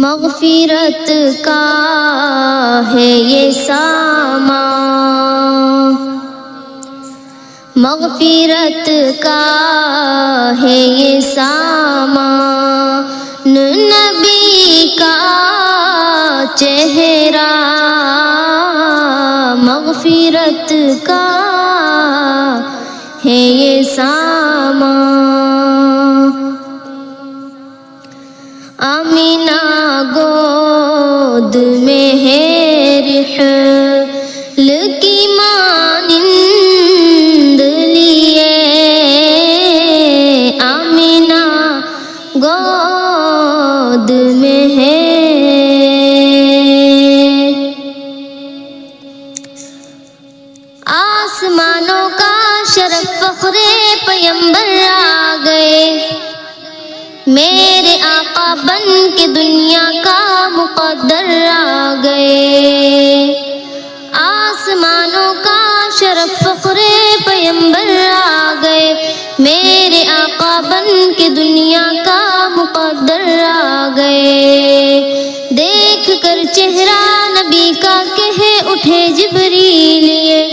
مغفرت کا ہے یہ سامان، مغفرت کا ہے یہ سامان، نبی کا چہرہ مغفرت کا ہے یہ سامان۔ آمینہ گود میں ہے رحل کی مانند لیے، آمینہ گود میں ہے۔ آسمانوں کا شرف فخر پیمبر آ گئے، میرے آقا بن کے دنیا کا مقدر آ گئے۔ آسمانوں کا شرف فخر پیمبر آ گئے، میرے آقا بن کے دنیا کا مقدر آ گئے۔ دیکھ کر چہرہ نبی کا کہہ اٹھے جبریل یہ،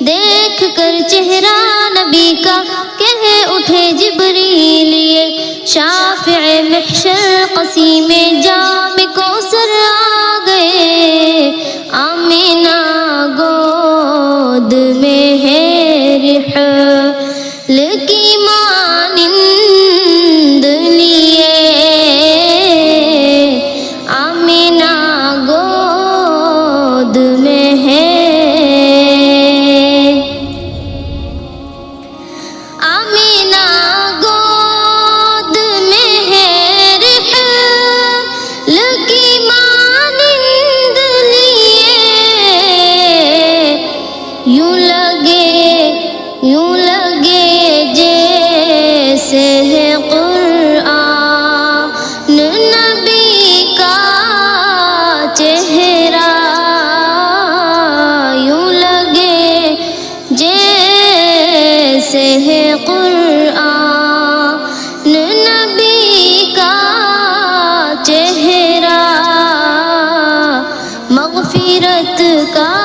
دیکھ کر چہرہ نبی کا کہہ اٹھے جبریل یہ، شافع محشر قسیم جام کوثر آ گئے، آمینہ گود میں ہے رحل کی مانند لیے، آمینہ گود میں ہے۔ آمینہ گود میں ہے رحل کی مانند لیے، یوں لگے جیسے ہے قرآن نبی کا چہرہ، یوں لگے جیسے ہے قرآن نبی کا چہرہ، مغفرت کا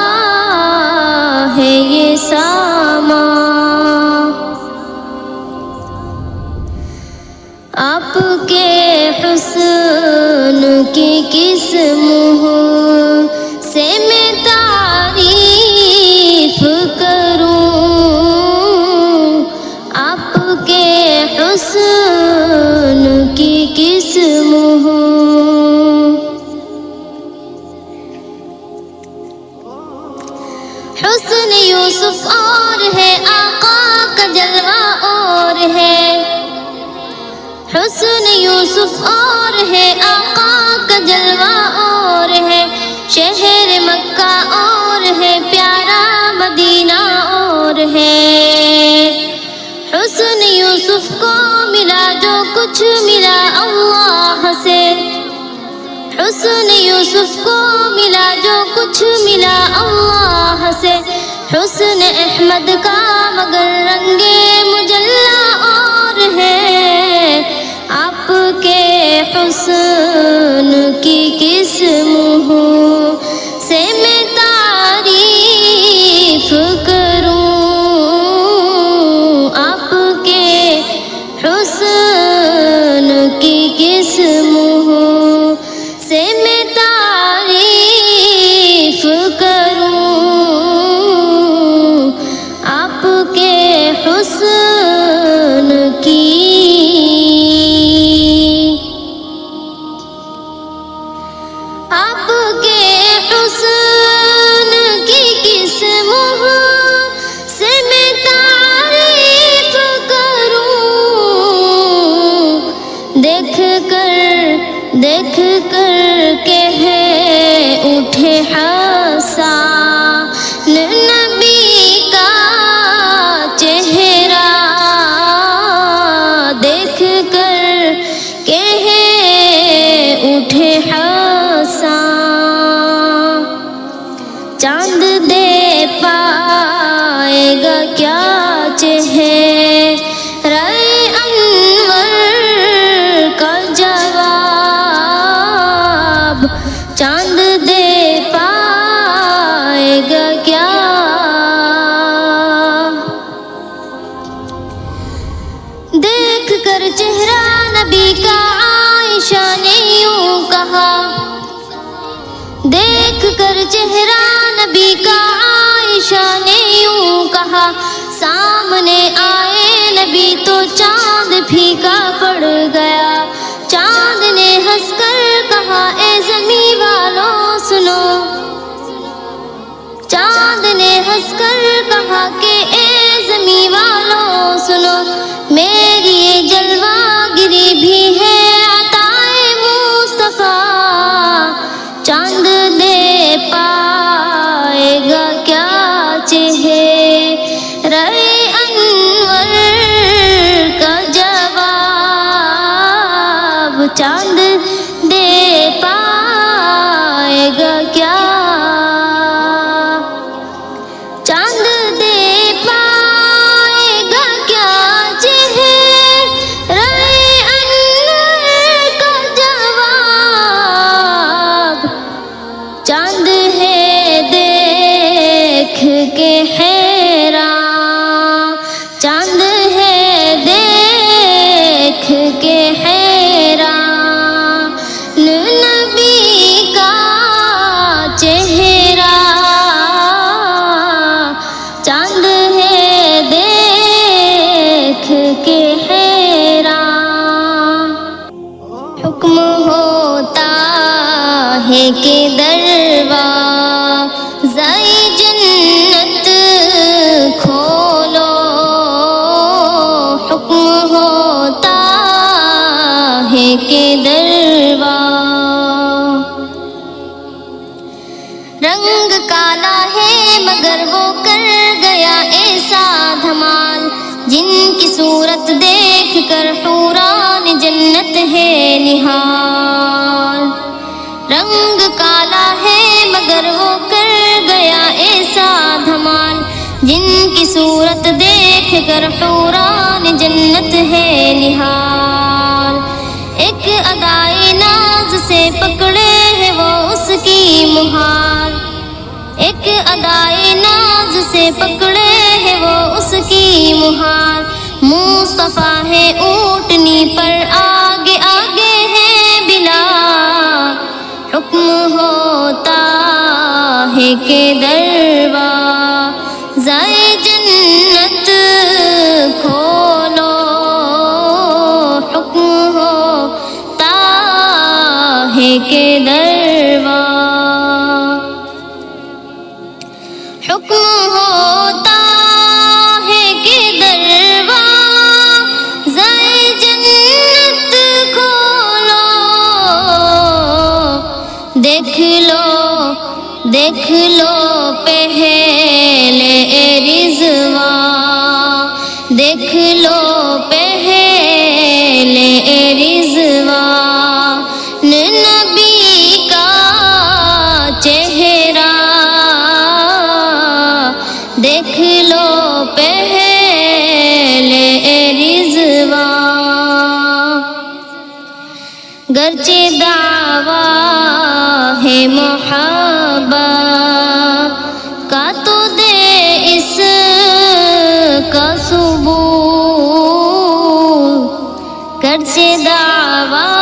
ہے یہ سامان۔ آپ کے حسن کی کس منہ سے میں تعریف کروں، آپ کے حسن کی کس منہ، حسن یوسف اور ہے آقا کا جلوہ اور ہے، حسن یوسف اور ہے آقا کا جلوہ اور ہے، شہر مکہ اور ہے پیارا مدینہ اور ہے۔ حسن یوسف کو ملا جو کچھ ملا اللہ سے، حسن یوسف کو ملا جو کچھ ملا اللہ سے، حسن احمد کا مگر رنگ مجلہ اور ہے، آپ کے حسن کی کس منہ سے میں تعریف کروں، آپ کے حسن کی کس منہ سے میں تعریف کروں، آپ کے حسن کی، آپ کے حسن کی کس منہ سے میں تعریف کروں، دیکھ کر کہہ اٹھے حسن نبی کا چہرہ، دیکھ کر کہہ اٹھے حسن، چاند دے پائے گا کیا چہرہ انور کا جواب، چہرہ نبی کا عائشہ نے یوں کہا، سامنے آئے نبی تو چاند پھیکا پڑ گیا۔ چاند نے ہنس کر کہا، اے زمین والوں سنو۔ چاند نے ہنس کر کہا کہ اے زمین والوں سنو، میری یہ جلوہ گری بھی ہے عطائے مصطفیٰ۔ چاند دے پائے گا کیا چہرہ انور کا جواب، چاند دے پائے گا کیا، چاند دے پائے گا کیا چہرہ انور کا جواب۔ چاند ہے دیکھ کے حیران، چاند ہے دیکھ کے حیران، نبی کا چہرہ۔ چاند ہے دیکھ کے حیران، حکم ہوتا ہے کہ دروازۂ جنت کھولو، حکم ہوتا ہے کہ رنگ کالا ہے مگر وہ کر گیا ایسا دھمال، جن کی صورت دیکھ کر حوران جنت ہے نہال۔ رنگ کالا ہے مگر وہ کر گیا ایسا دھمال، جن کی صورت دیکھ کر حوران جنت ہے نہال۔ ایک ادائے ناز سے پکڑے ہے وہ اس کی مہار، ایک ادائے ناز سے پکڑے ہے وہ اس کی مہار۔ مصطفیٰ ہے اونٹنی پر آگے آگے ہے بلال، حکم ہوتا ہے کہ دروازۂ جنت کھولو، حکم ہوتا ہے کہ حکم ہوتا ہے کہ دروازۂ جنت کھولو۔ دیکھ لو دیکھ لو پہلے رضوان، دیکھ لو پہلے رضوان، نبی کا چہرہ۔ دیکھ لو پہلے رضوان، گرچہ دعویٰ ہے محبت کا تو دے اس کا ثبوت، گرچہ دعویٰ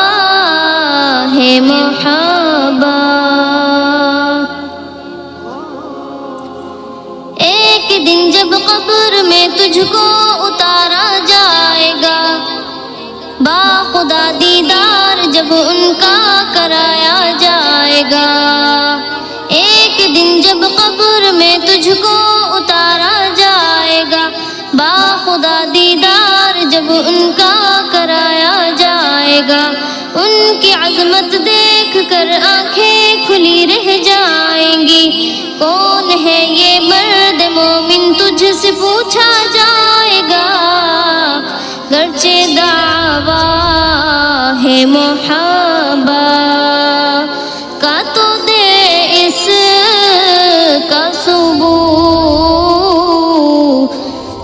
ہے محبت۔ ایک دن جب قبر میں تجھ کو اتارا جائے گا، با خدا دیدار جب ان کا کرایا جائے گا۔ ایک دن جب قبر میں تجھ کو اتارا جائے گا، با خدا دیدار جب ان کا کرایا جائے گا۔ ان کی عظمت دیکھ کر آنکھیں کھلی رہ جائیں گی، کون ہے یہ مرد مومن تجھ سے پوچھا جائے گا۔ گرچہ دعویٰ ہے محبت کا تو دے اس کا ثبوت،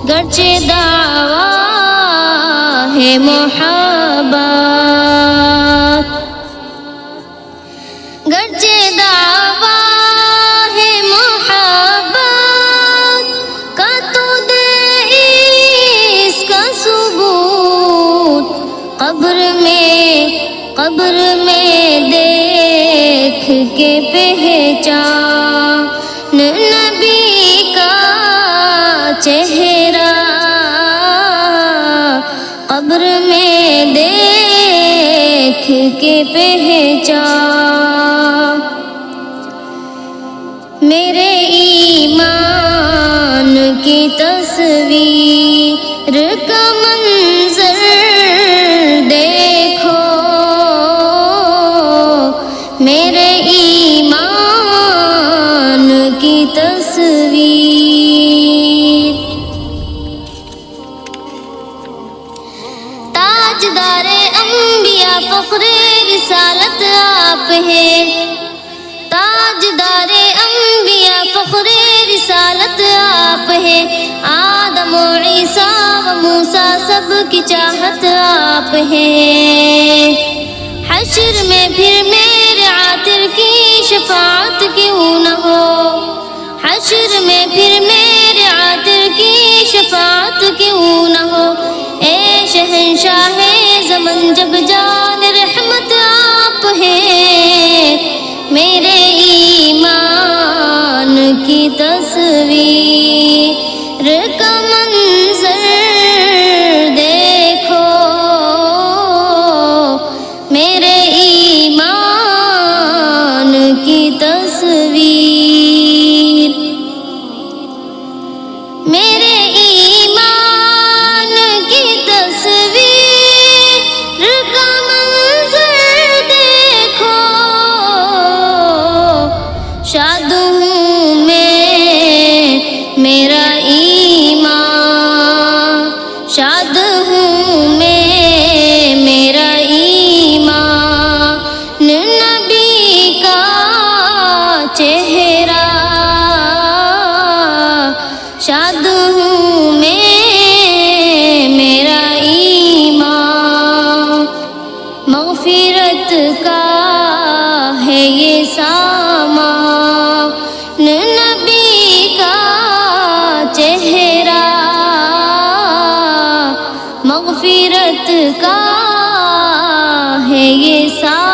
گرچہ دعویٰ ہے محبت، گرچہ دعویٰ ہے محبت کا تو دے اس کا ثبوت۔ قبر میں دیکھ کے پہچان، قبر میں دیکھ کے پہچان میرے ایمان کی تصویر کا منظر دیکھو، میرے ایمان کی تصویر۔ تاجدار انبیاء فخر رسالت آپ ہیں، تاجدار انبیاء فخر رسالت آپ ہیں، آدم و عیسیٰ و موسیٰ سب کی چاہت آپ ہیں۔ حشر میں پھر میرے عاطر کی شفاعت کیوں نہ ہو، حشر میں پھر میرے عاطر کی شفاعت کیوں نہ ہو، اے شہنشاہ زمن جب جان رحمت آپ ہیں، میرے ایمان کی تصویر کا منظر دیکھو، میرے ایمان کی تصویر، میرے ایمان کی تصویر کا منظر دیکھو، شاد ہوں میں میرا ایمان، شاد ہوں میں میرا ایمان، نبی کا چہرہ، شاد ہوں میں میرا ایمان، مغفرت کا ہے یہ سامان، نبی کا چہرہ، مغفرت کا ہے یہ سامان۔